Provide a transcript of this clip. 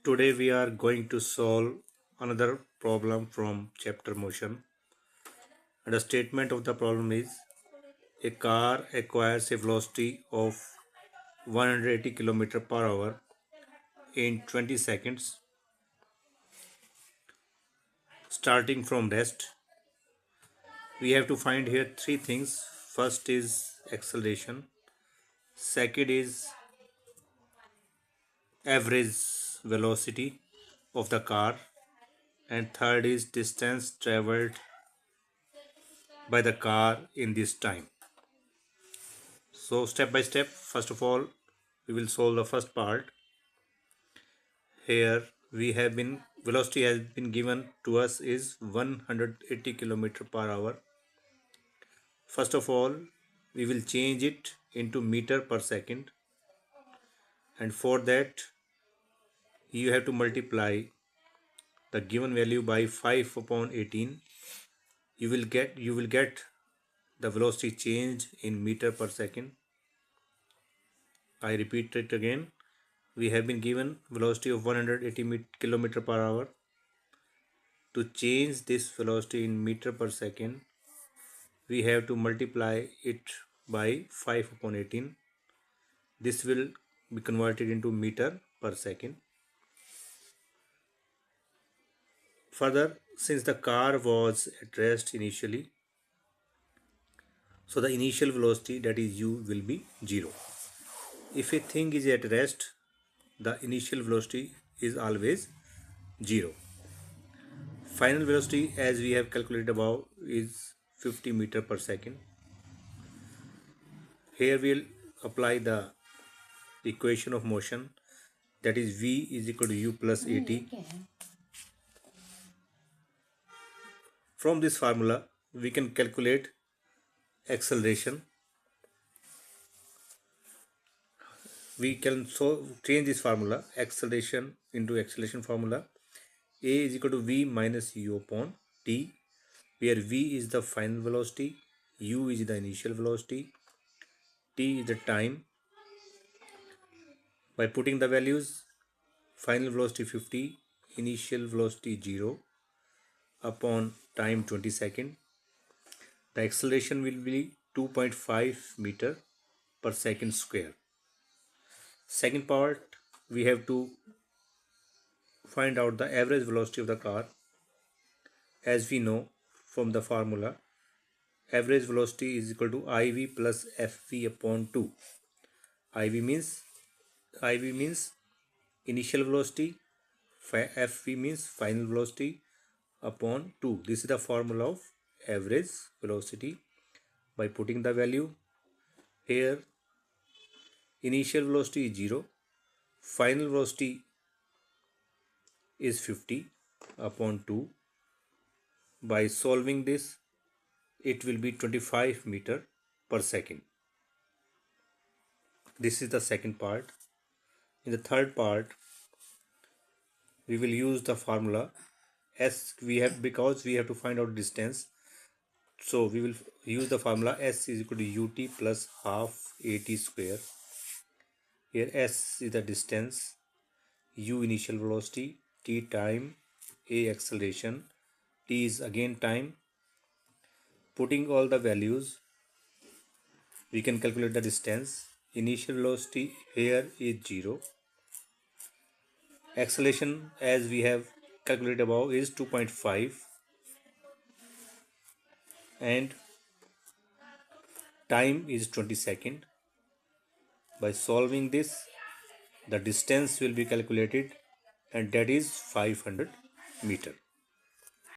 Today we are going to solve another problem from chapter motion. And the statement of the problem is a car acquires a velocity of 180 km per hour in 20 seconds starting from rest. We have to find here three things. First is acceleration, second is average velocity of the car, and third is distance traveled by the car in this time. So step by step, first of all, we will solve the first part. Here we have been velocity has been given to us is 180 km per hour. First of all, we will change it into meter per second, and for that you have to multiply the given value by 5 upon 18. You will get the velocity change in meter per second. I repeat it again. We have been given velocity of 180 km per hour. To change this velocity in meter per second, we have to multiply it by 5 upon 18. This will be converted into meter per second. Further, since the car was at rest initially, so the initial velocity, that is u, will be 0. If a thing is at rest, the initial velocity is always 0. Final velocity, as we have calculated above, is 50 meter per second. Here we will apply the equation of motion, that is v is equal to u plus at. From this formula we can calculate acceleration. We can change this formula, acceleration into acceleration formula. A is equal to v minus u upon t, where v is the final velocity, u is the initial velocity, t is the time. By putting the values, final velocity 50, initial velocity 0 upon time 20 seconds, the acceleration will be 2.5 meter per second square. Second part, we have to find out the average velocity of the car. As we know from the formula, average velocity is equal to iv plus fv upon 2. iv means initial velocity, fv means final velocity upon 2. This is the formula of average velocity. By putting the value here, initial velocity is 0, final velocity is 50 upon 2. By solving this, it will be 25 meter per second. This is the second part. In the third part, we will use the formula s. Because we have to find out distance, so we will use the formula s is equal to ut plus half at square. Here s is the distance, u initial velocity, t time, a acceleration, t is again time. Putting all the values, we can calculate the distance. Initial velocity here is 0. Acceleration, as we have calculated above, is 2.5, and time is 20 seconds. By solving this, the distance will be calculated, and that is 500 meter.